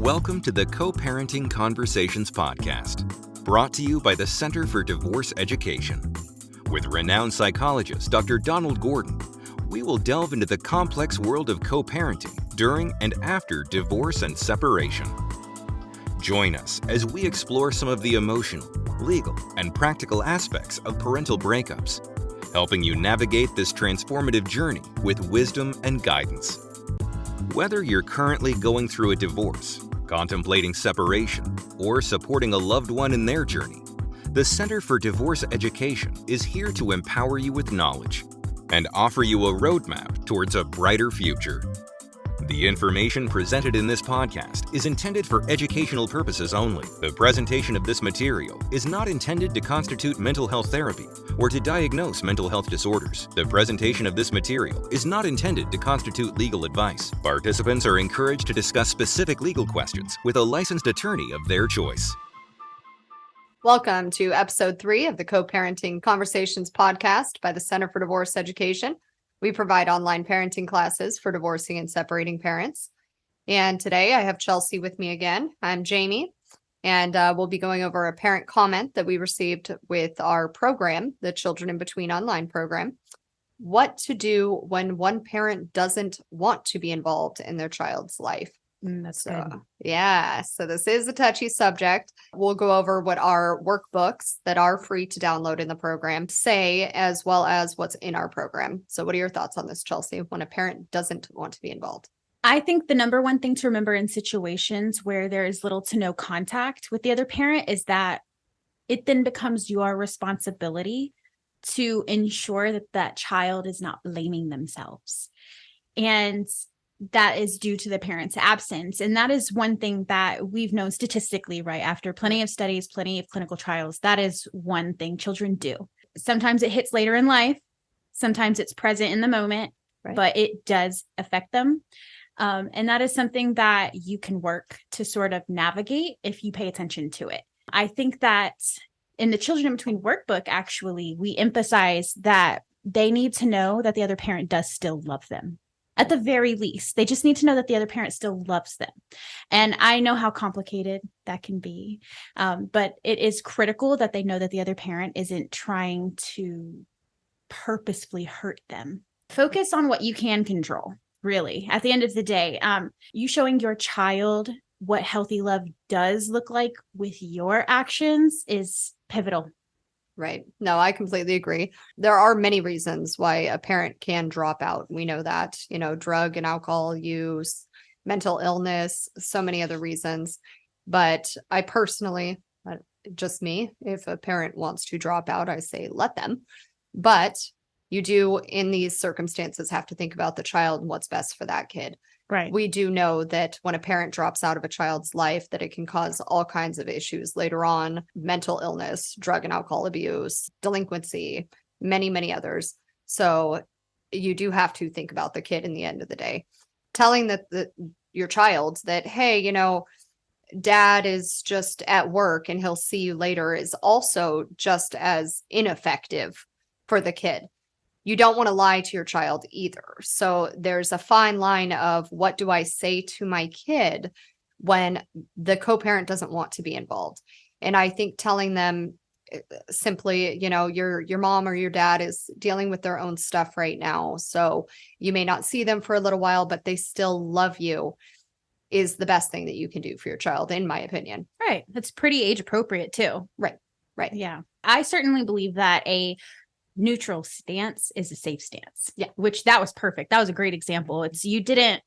Welcome to the Co-Parenting Conversations podcast, brought to you by the Center for Divorce Education. With renowned psychologist Dr. Donald Gordon, we will delve into the complex world of co-parenting during and after divorce and separation. Join us as we explore some of the emotional, legal, and practical aspects of parental breakups, helping you navigate this transformative journey with wisdom and guidance. Whether you're currently going through a divorce, contemplating separation, or supporting a loved one in their journey, the Center for Divorce Education is here to empower you with knowledge and offer you a roadmap towards a brighter future. The information presented in this podcast is intended for educational purposes only. The presentation of this material is not intended to constitute mental health therapy or to diagnose mental health disorders. The presentation of this material is not intended to constitute legal advice. Participants are encouraged to discuss specific legal questions with a licensed attorney of their choice. Welcome to episode 3 of the Co-Parenting Conversations podcast by the Center for Divorce Education. We provide online parenting classes for divorcing and separating parents. And today I have Chelsea with me again. I'm Jamie, and we'll be going over a parent comment that we received with our program, the Children in Between online program. What to do when one parent doesn't want to be involved in their child's life. That's good. Yeah, so this is a touchy subject. We'll go over what our workbooks that are free to download in the program say, as well as what's in our program. So what are your thoughts on this, Chelsea, when a parent doesn't want to be involved? I think the number one thing to remember in situations where there is little to no contact with the other parent is that it then becomes your responsibility to ensure that that child is not blaming themselves. And that is due to the parent's absence. And that is one thing that we've known statistically, right? After plenty of studies, plenty of clinical trials, that is one thing children do. Sometimes it hits later in life. Sometimes it's present in the moment, right, but it does affect them. And that is something that you can work to sort of navigate if you pay attention to it. I think that in the Children in Between workbook, actually, we emphasize that they need to know that the other parent does still love them. At the very least, they just need to know that the other parent still loves them. And I know how complicated that can be, but it is critical that they know that the other parent isn't trying to purposefully hurt them. Focus on what you can control, really. At the end of the day, you showing your child what healthy love does look like with your actions is pivotal. Right. No, I completely agree. There are many reasons why a parent can drop out. We know that, drug and alcohol use, mental illness, so many other reasons. But I personally, just me, if a parent wants to drop out, I say let them. But you do, in these circumstances, have to think about the child and what's best for that kid. Right. We do know that when a parent drops out of a child's life, that it can cause all kinds of issues later on: mental illness, drug and alcohol abuse, delinquency, many, many others. So you do have to think about the kid in the end of the day. Telling your child that, hey, dad is just at work and he'll see you later is also just as ineffective for the kid. You don't want to lie to your child either. So there's a fine line of what do I say to my kid when the co-parent doesn't want to be involved. And I think telling them simply, your mom or your dad is dealing with their own stuff right now, so you may not see them for a little while, but they still love you, is the best thing that you can do for your child, in my opinion. Right. That's pretty age appropriate too. Right. Yeah. I certainly believe that a neutral stance is a safe stance. Yeah. Which that was perfect. That was a great example. You didn't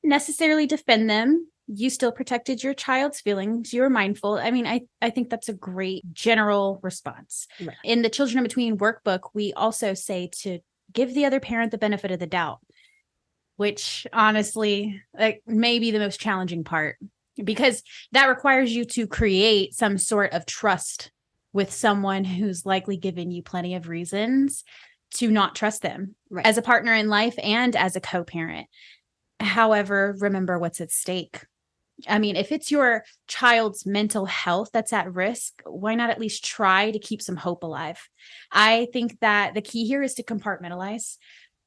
necessarily defend them. You still protected your child's feelings. You were mindful. I mean, I think that's a great general response. Right. In the Children in Between workbook, we also say to give the other parent the benefit of the doubt, which honestly, may be the most challenging part, because that requires you to create some sort of trust with someone who's likely given you plenty of reasons to not trust them, right, as a partner in life and as a co-parent. However, remember what's at stake. I mean, if it's your child's mental health that's at risk, why not at least try to keep some hope alive? I think that the key here is to compartmentalize.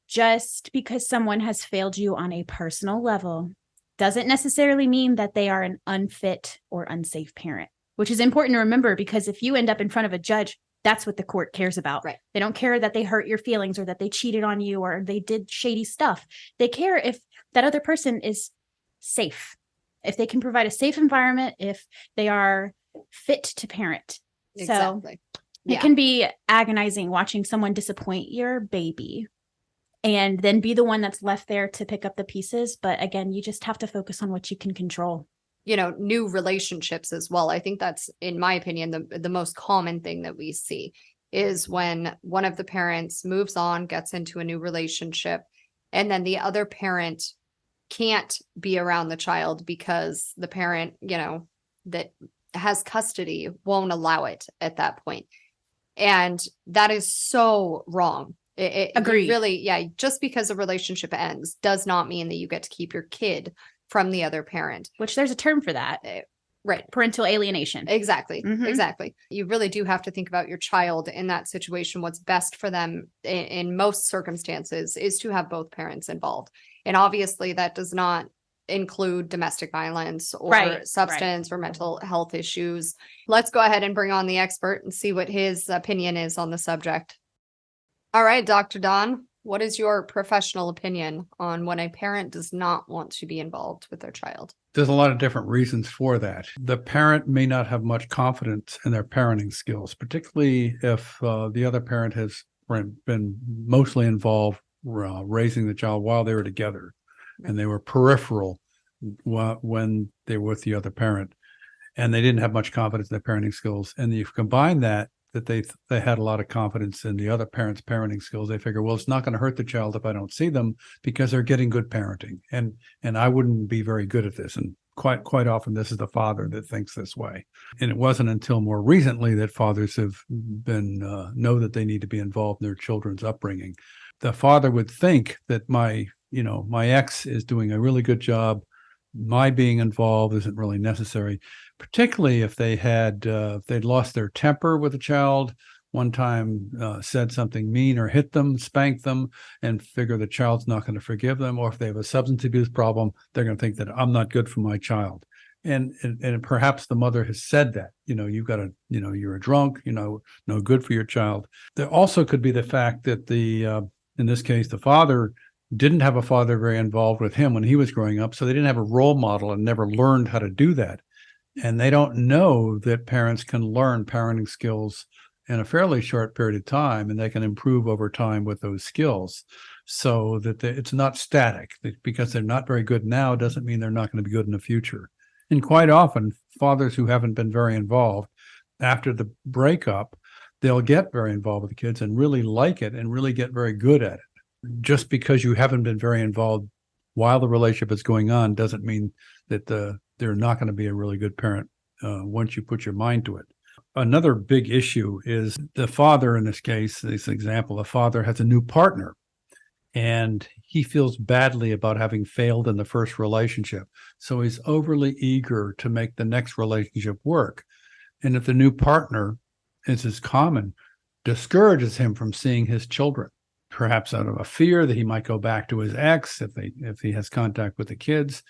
Just because someone has failed you on a personal level doesn't necessarily mean that they are an unfit or unsafe parent, which is important to remember, because if you end up in front of a judge, that's what the court cares about. Right. They don't care that they hurt your feelings or that they cheated on you or they did shady stuff. They care if that other person is safe, if they can provide a safe environment, if they are fit to parent. Exactly. So it can be agonizing watching someone disappoint your baby and then be the one that's left there to pick up the pieces. But again, you just have to focus on what you can control. New relationships as well. I think that's, in my opinion, the most common thing that we see is when one of the parents moves on, gets into a new relationship, and then the other parent can't be around the child because the parent, that has custody won't allow it at that point. And that is so wrong. Agreed. Really, just because a relationship ends does not mean that you get to keep your kid from the other parent. Which there's a term for that. Right. Parental alienation. Exactly. Mhm. Exactly. You really do have to think about your child in that situation. What's best for them in most circumstances is to have both parents involved. And obviously that does not include domestic violence or substance or mental health issues. Let's go ahead and bring on the expert and see what his opinion is on the subject. All right, Dr. Don, what is your professional opinion on when a parent does not want to be involved with their child? There's a lot of different reasons for that. The parent may not have much confidence in their parenting skills, particularly if the other parent has been mostly involved raising the child while they were together, and they were peripheral when they were with the other parent, and they didn't have much confidence in their parenting skills. And you combine that they had a lot of confidence in the other parent's parenting skills. They figure, well, it's not going to hurt the child if I don't see them because they're getting good parenting, and I wouldn't be very good at this. And quite often, this is the father that thinks this way. And it wasn't until more recently that fathers have been know that they need to be involved in their children's upbringing. The father would think that my ex is doing a really good job. My being involved isn't really necessary, particularly if they'd lost their temper with a child one time, said something mean or hit them, spanked them, and figure the child's not going to forgive them. Or if they have a substance abuse problem, they're going to think that I'm not good for my child. And perhaps the mother has said that, you've got you're a drunk, no good for your child. There also could be the fact that in this case, the father didn't have a father very involved with him when he was growing up. So they didn't have a role model and never learned how to do that. And they don't know that parents can learn parenting skills in a fairly short period of time, and they can improve over time with those skills, so that it's not static. Because they're not very good now doesn't mean they're not going to be good in the future. And quite often, fathers who haven't been very involved, after the breakup, they'll get very involved with the kids and really like it and really get very good at it. Just because you haven't been very involved while the relationship is going on doesn't mean that they're not going to be a really good parent once you put your mind to it. Another big issue is the father, in this case, this example, the father has a new partner, and he feels badly about having failed in the first relationship. So he's overly eager to make the next relationship work. And if the new partner, as is common, discourages him from seeing his children, perhaps out of a fear that he might go back to his ex if he has contact with the kids.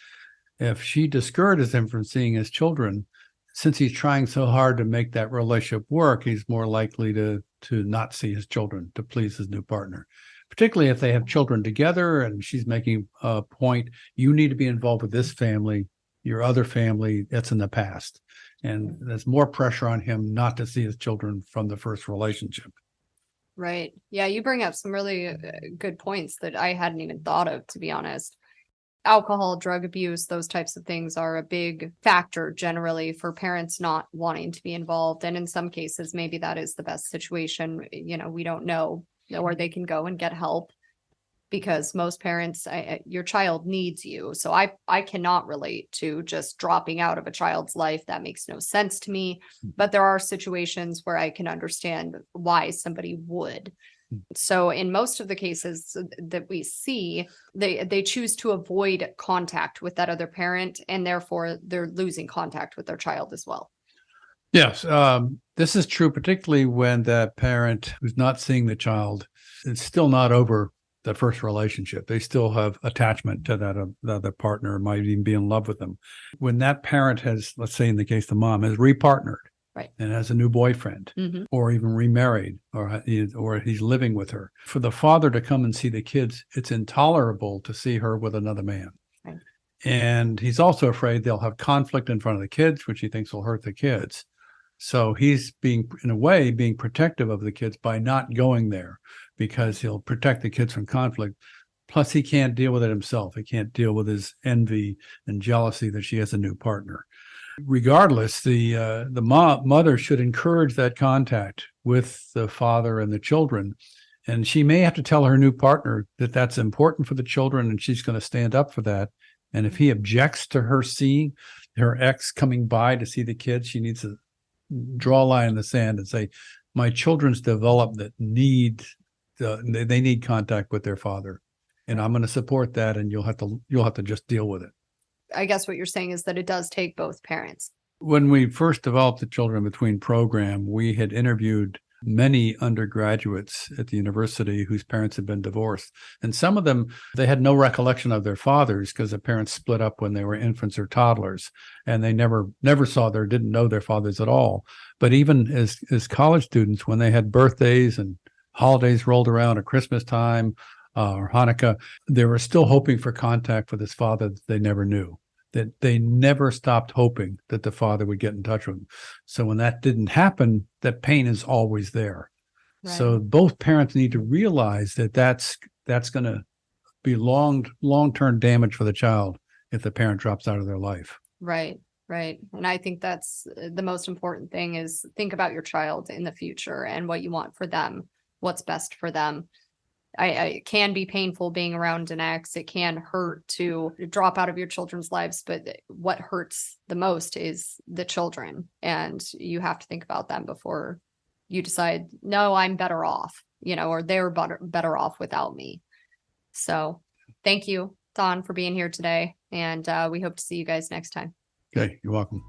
If she discourages him from seeing his children, since he's trying so hard to make that relationship work, he's more likely to not see his children, to please his new partner. Particularly if they have children together and she's making a point, you need to be involved with this family, your other family, that's in the past. And there's more pressure on him not to see his children from the first relationship. Right. Yeah, you bring up some really good points that I hadn't even thought of, to be honest. Alcohol, drug abuse, those types of things are a big factor generally for parents not wanting to be involved. And in some cases, maybe that is the best situation. We don't know where they can go and get help, because most parents, your child needs you. So I cannot relate to just dropping out of a child's life. That makes no sense to me. But there are situations where I can understand why somebody would. So in most of the cases that we see, they choose to avoid contact with that other parent, and therefore they're losing contact with their child as well. Yes, this is true, particularly when the parent who's not seeing the child is still not over the first relationship. They still have attachment to that the other partner, might even be in love with them. When that parent has, let's say in the case of the mom, has repartnered, Right. and has a new boyfriend, or even remarried, or he's living with her, for the father to come and see the kids, it's intolerable to see her with another man. Right. And he's also afraid they'll have conflict in front of the kids, which he thinks will hurt the kids. So he's being protective of the kids by not going there, because he'll protect the kids from conflict. Plus, he can't deal with it himself. He can't deal with his envy and jealousy that she has a new partner. Regardless, the mother should encourage that contact with the father and the children. And she may have to tell her new partner that that's important for the children, and she's going to stand up for that. And if he objects to her seeing her ex coming by to see the kids, she needs to draw a line in the sand and say, my children's development need contact with their father, and I'm going to support that, and you'll have to just deal with it. I guess what you're saying is that it does take both parents. When we first developed the Children Between program, we had interviewed many undergraduates at the university whose parents had been divorced. And some of them, they had no recollection of their fathers because their parents split up when they were infants or toddlers, and they never didn't know their fathers at all. But even as college students, when they had birthdays and holidays rolled around at Christmas time or Hanukkah, they were still hoping for contact with his father that they never knew. That they never stopped hoping that the father would get in touch with them. So when that didn't happen, that pain is always there. Right. So both parents need to realize that that's going to be long-term damage for the child if the parent drops out of their life. Right. And I think that's the most important thing, is think about your child in the future and what you want for them, what's best for them. It can be painful being around an ex. It can hurt to drop out of your children's lives, but what hurts the most is the children. And you have to think about them before you decide, no, I'm better off, or they're better off without me. So thank you, Don, for being here today. And we hope to see you guys next time. Okay, you're welcome.